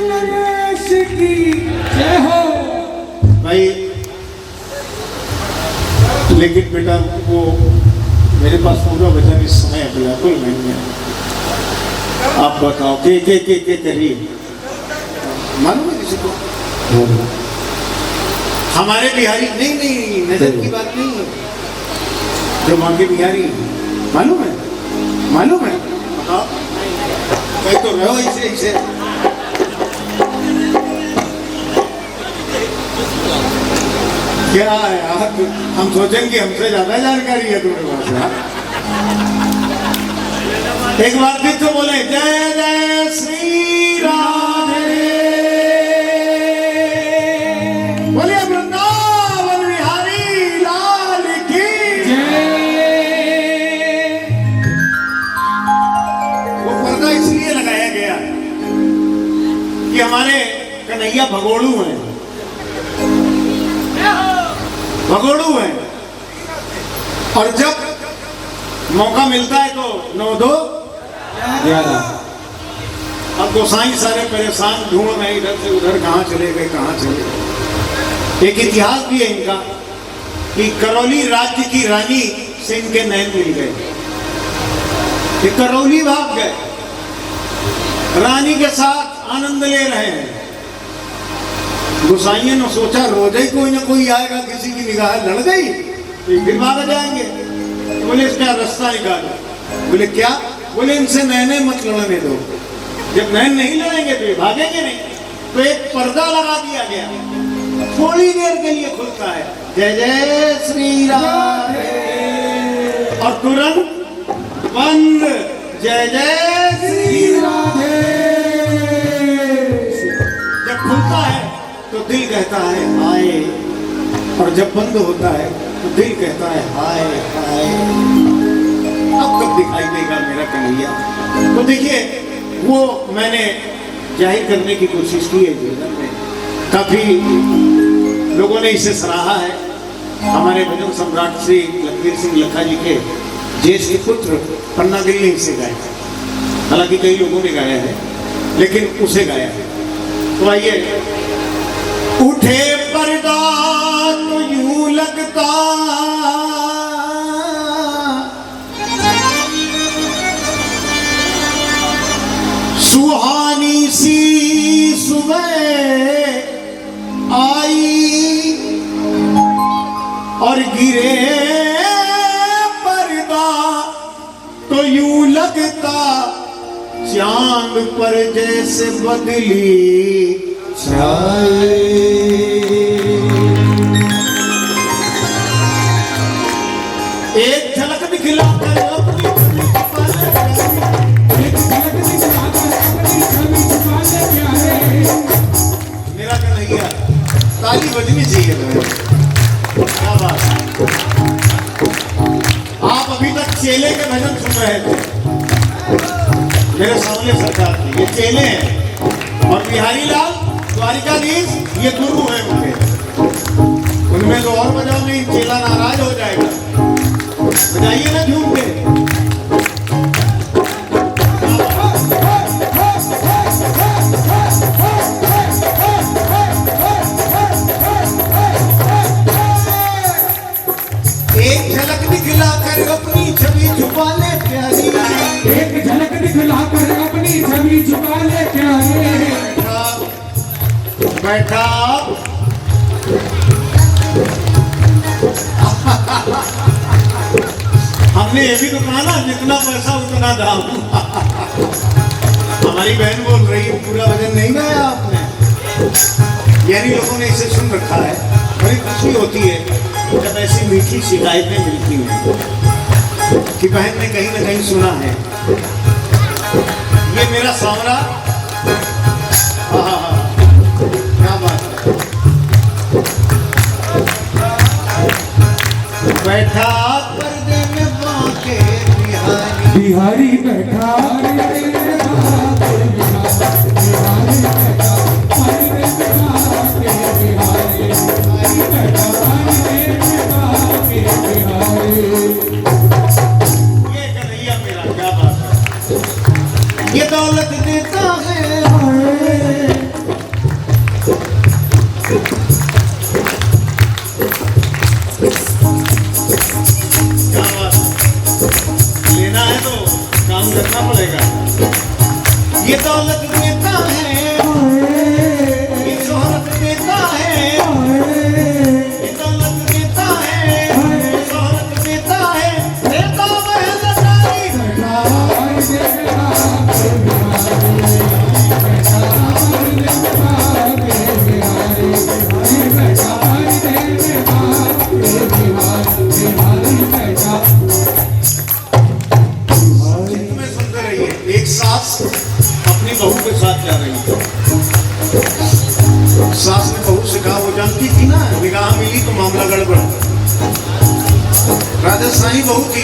[SPEAKER 2] नरेश की जय हो।
[SPEAKER 1] भाई लेकिन बेटा वो मेरे पास पूरा वजन इस समय बिल्कुल नहीं है। आप बताओ के करिए, मालूम है किसी को? हमारे बिहारी नहीं नजर की बात नहीं है, जो वहाँ के बिहारी मालूम है बताओ, कहीं तो रहो इसे क्या है यार, हम सोचेंगे हमसे ज्यादा जानकारी है तुम्हारे पास यार। एक बार फिर तो बोले जय जय श्री राम, बोलिए वृंदावन बिहारी लाल की
[SPEAKER 2] जय।
[SPEAKER 1] वो पर्दा इसलिए लगाया गया कि हमारे कन्हैया भगोड़ू हैं, और जब मौका मिलता है तो 9-2-11। अब गोसाई सारे परेशान ढूंढ रहे हैं इधर से उधर, कहाँ चले गए। एक इतिहास भी है इनका कि करौली राज्य की रानी से इनके नैन मिल गए, ये करौली भाग गए, रानी के साथ आनंद ले रहे हैं। गोसाइयों ने सोचा रोज ही कोई ना कोई आएगा, किसी की निगाह लड़ गई तो फिर भाग जाएंगे, तो बोले इसका रास्ता निकालो। बोले क्या? बोले इनसे नैने मत लड़ने दो, जब नैन नहीं लड़ेंगे तो ये भागेंगे नहीं। तो एक पर्दा लगा दिया गया, थोड़ी देर के लिए खुलता है जय जय श्री राम, और तुरंत बंद जय जय श्री राम। जब खुलता है तो दिल कहता है हाय, और जब बंद होता है तो दिल कहता है हाय हाय, अब कब दिखाई देगा मेरा कन्हैया। तो देखिए वो मैंने जाहिर करने की कोशिश की है जीवन में, काफी लोगों ने इसे सराहा है। हमारे भजन सम्राट श्री लखवीर सिंह लखा जी के ज्येष्ठ पुत्र पन्ना गिल ने इसे गाया, हालांकि कई लोगों ने गाया है लेकिन उसे गाया है। तो आइए। उठे पर्दा तो यूं लगता सुहानी सी सुबह आई और गिरे पर्दा तो यूं लगता चांद पर जैसे बदली छाए। एक झलक दिखला कर अपनी छवि छुपा ले प्यारे,
[SPEAKER 2] एक झलक दिखला कर अपनी छवि छुपा ले प्यारे।
[SPEAKER 1] मेरा कन्हैया ताली बजनी चाहिए तुम्हें। क्या बात है। आप अभी तक चेले के भजन सुन रहे थे मेरे सामने सरकार के, ये चेले हैं। और बिहारी लाल द्वारिकाधीश ये गुरु हैं उनके। उनमें तो और बजाओ नहीं, चेला नाराज हो जाएगा। बजाइए ना झूम के। एक झलक दिखला कर अपनी छवि छुपा ले प्यारी,
[SPEAKER 2] एक झलक दिखला कर अपनी छवि छुपा ले प्यारे।
[SPEAKER 1] बैठा हमने ये भी तो कहा ना, जितना पैसा उतना दाम। हमारी बहन बोल रही है पूरा भजन नहीं गाया आपने, यानी लोगों ने इसे सुन रखा है। बड़ी खुशी होती है जब ऐसी मीठी शिकायतें मिलती हैं कि बहन ने कहीं ना कहीं सुना है। ये मेरा सावरा, क्या बात है। बैठा पर्दे में बांके बिहारी,
[SPEAKER 2] बिहारी बैठा पर्दे में बांके बिहारी, बैठा पर्दे में बांके बिहारी, बैठा पर्दे में बांके बिहारी।
[SPEAKER 1] ये कन्हैया मेरा, क्या बात है। ये दौलत देता है करना पड़ेगा। ये दौलत देता है, ये शोहरत देता है, ये दौलत देता है, ये शोहरत देता है, देता है लड़ाई। एक सास अपनी बहू के साथ जा रही थी। सास ने बहू से कहा, वो जानती थी ना निगाह मिली तो मामला गड़बड़। राजस्थानी बहू थी,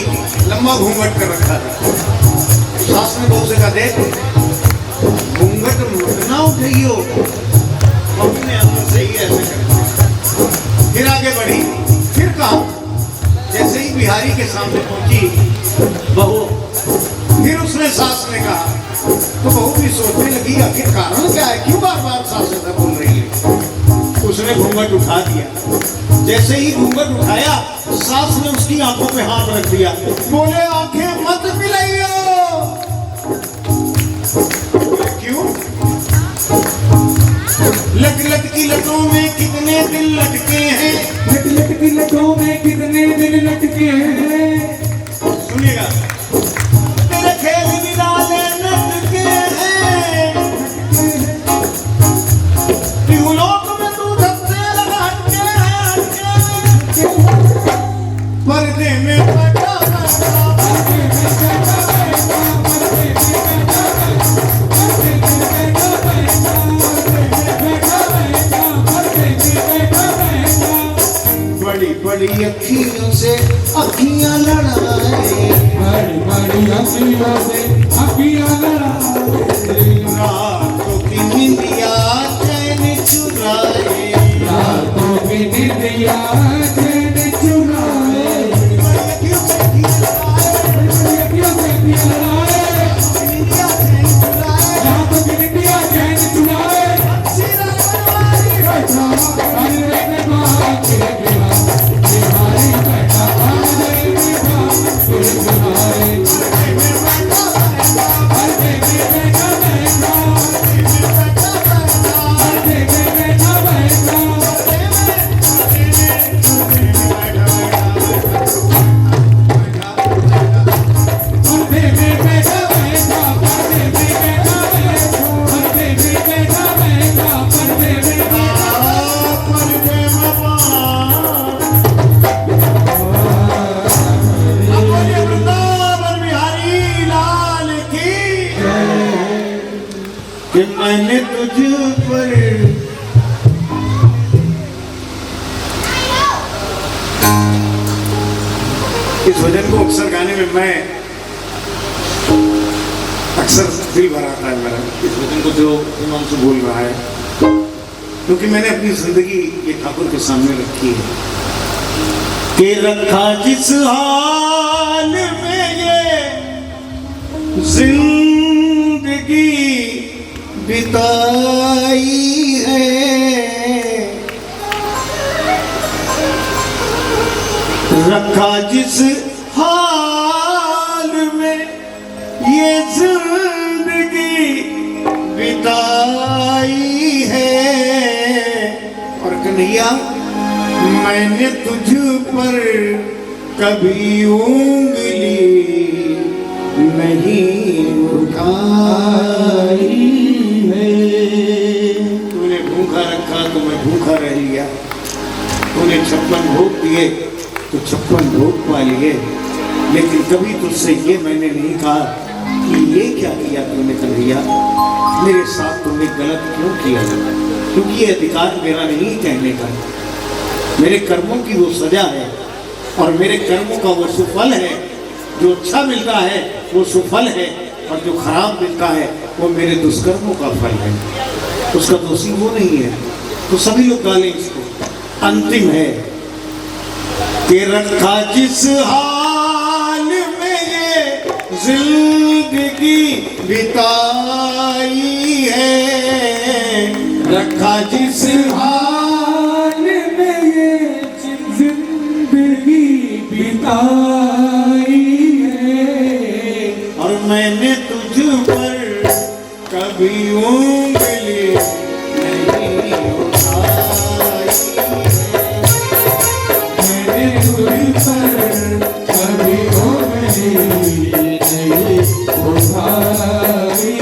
[SPEAKER 1] लंबा घूंघट कर रखा था। सास ने बहू से कहा, देख घूंघट मत ना उठाइयो। बहू ने अंदर से ही ऐसे कर। फिर आगे बढ़ी, फिर कहा। जैसे ही बिहारी के सामने पहुंची बहू, फिर उसने सास ने कहा, तो बहू भी सोचने लगी आखिर कारण क्या है, क्यों बार बार सास ऐसा बोल रही है। उसने घूंघट उठा दिया। जैसे ही घूंघट उठाया, सास ने उसकी आंखों पे हाथ रख दिया, बोले आंखें मत मिलाइयो। क्यों? लट लट की लटों में कितने दिल लटके हैं,
[SPEAKER 2] लट लट की लटों में कितने दिल लटके हैं।
[SPEAKER 1] सुनिएगा, तेरे खेल निराले लटके हैं, त्रिलोक में तू धक्के लगा के पर्दे में बैठा बड़ी बड़ी अखियों से अखियां लड़ाए,
[SPEAKER 2] बड़ी बड़ी अखियों से अखियां लड़ाए,
[SPEAKER 1] रातों की निंदिया चैन चुराए।
[SPEAKER 2] निंदिया चैन चुराए
[SPEAKER 1] अखियों से अखियां लगाए,
[SPEAKER 2] अखियों से अखियां लगाए
[SPEAKER 1] निंदिया चैन चुराए,
[SPEAKER 2] यहाँ तो निंदिया चैन चुराए
[SPEAKER 1] सीना बनवाई
[SPEAKER 2] बैठा अरे बैठा के बिहारी बैठा अरे बैठा के बिहारी अरे बैठा बैठा
[SPEAKER 1] कि मैंने तुझ पर इस भजन को अक्सर गाने में मैं अक्सर दिल भर आता है मेरा इस भजन को जो हिमांशु बोल रहा है, क्योंकि मैंने अपनी जिंदगी ये ठाकुर के सामने रखी है कि रखा जिस हाल में ये जिंदगी बिताई है, रखा जिस हाल में ये जिंदगी बिताई है, और कन्हैया मैंने तुझ पर कभी उंगली नहीं उठाई है। तूने भूखा रखा तो मैं भूखा रह लिया, तूने 56 भोग दिए तो 56 भोग पा लिए, लेकिन कभी तुझसे ये मैंने नहीं कहा कि ये क्या किया तूने कन्हैया, मेरे साथ तूने गलत क्यों किया, क्योंकि ये अधिकार मेरा नहीं कहने का, मेरे कर्मों की वो सजा है और मेरे कर्मों का वो सुफल है। जो अच्छा मिलता है वो सुफल है और जो खराब मिलता है वो मेरे दुष्कर्मों का फल है, उसका दोषी वो नहीं है। तो सभी लोग गालें इसको, अंतिम है कि रखा जिस हाल में ये जिंदगी बिताई है, रखा जिस
[SPEAKER 2] हाल में ये जिंदगी बिताई है,
[SPEAKER 1] और मैंने तुझ पर कभी उंगली नहीं उठाई,
[SPEAKER 2] मैंने तुझ पर कभी उंगली नहीं उठाई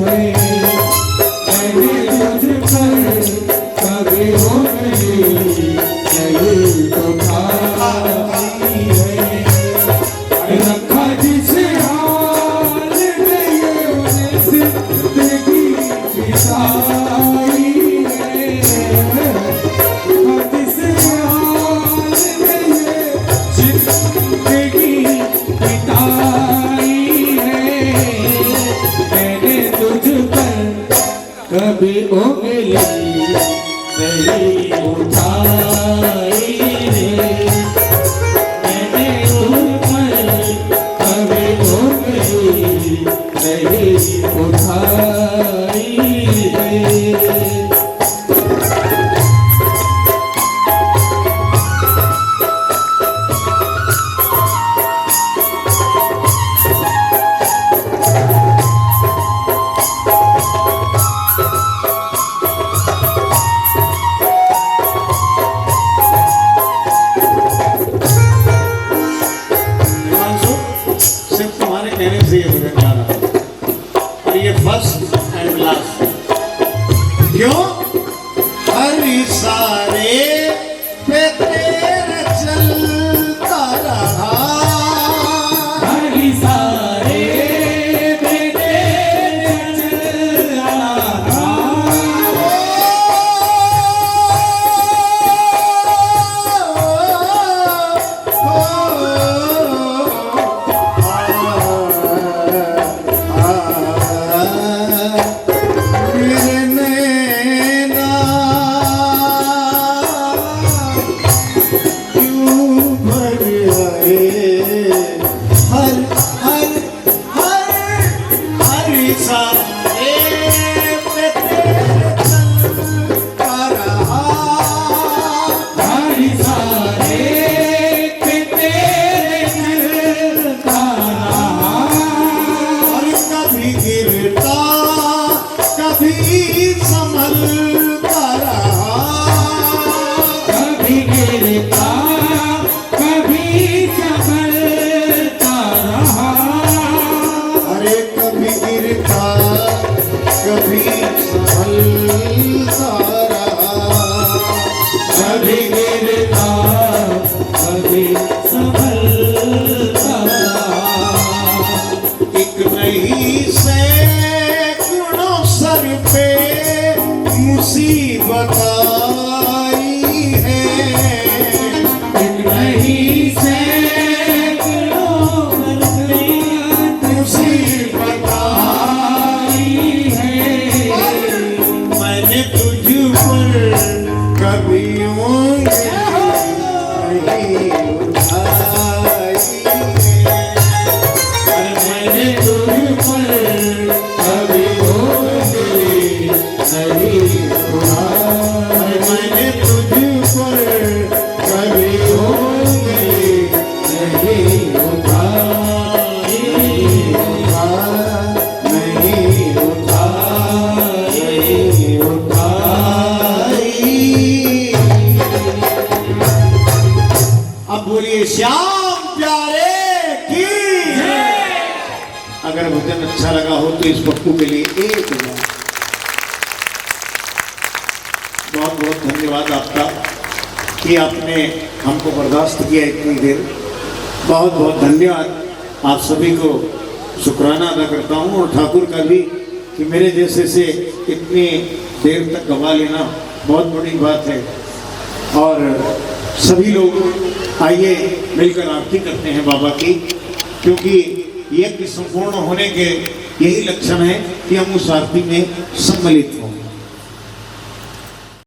[SPEAKER 2] है, मैंने तुझ पर कभी उंगली नहीं उठाई है, रखा जिस हाल में ये जिंदगी बिताई है, रखा जिस हाल में ये जिंदगी बिताई है, मैंने तुझ पर कभी उंगली नहीं उठाई है, मैंने तुझ पर कभी उंगली नहीं उठाई है। कभी गिरता कभी संभलता रहा।
[SPEAKER 1] अरे कभी गिरता कभी संभलता रहा।
[SPEAKER 2] कभी गिरता कभी संभलता रहा।
[SPEAKER 1] एक नहीं सैकड़ों सर पे मुसीबत आई है।
[SPEAKER 2] एक नहीं सैकड़ों
[SPEAKER 1] मुसीबत
[SPEAKER 2] आई है।
[SPEAKER 1] मैंने तुझ पर कभी उंगली नहीं उठाई है।
[SPEAKER 2] और मैंने तुझ पर कभी उंगली नहीं उठाई।
[SPEAKER 1] मैंने तुझ पर कभी उंगली
[SPEAKER 2] नहीं उठाई।
[SPEAKER 1] नहीं उठाई।
[SPEAKER 2] नहीं उठाई।
[SPEAKER 1] अब बोलिए श्याम प्यारे की। अगर भजन अच्छा लगा हो तो इस पप्पू के लिए एक बार बहुत बहुत धन्यवाद आपका कि आपने हमको बर्दाश्त किया इतनी देर। बहुत बहुत धन्यवाद आप सभी को शुक्राना अदा करता हूँ, और ठाकुर का भी कि मेरे जैसे से इतनी देर तक गवा लेना बहुत बड़ी बात है। और सभी लोग आइए मिलकर आरती करते हैं बाबा की, क्योंकि यज्ञ संपूर्ण होने के यही लक्षण है कि हम उस आरती में सम्मिलित हों।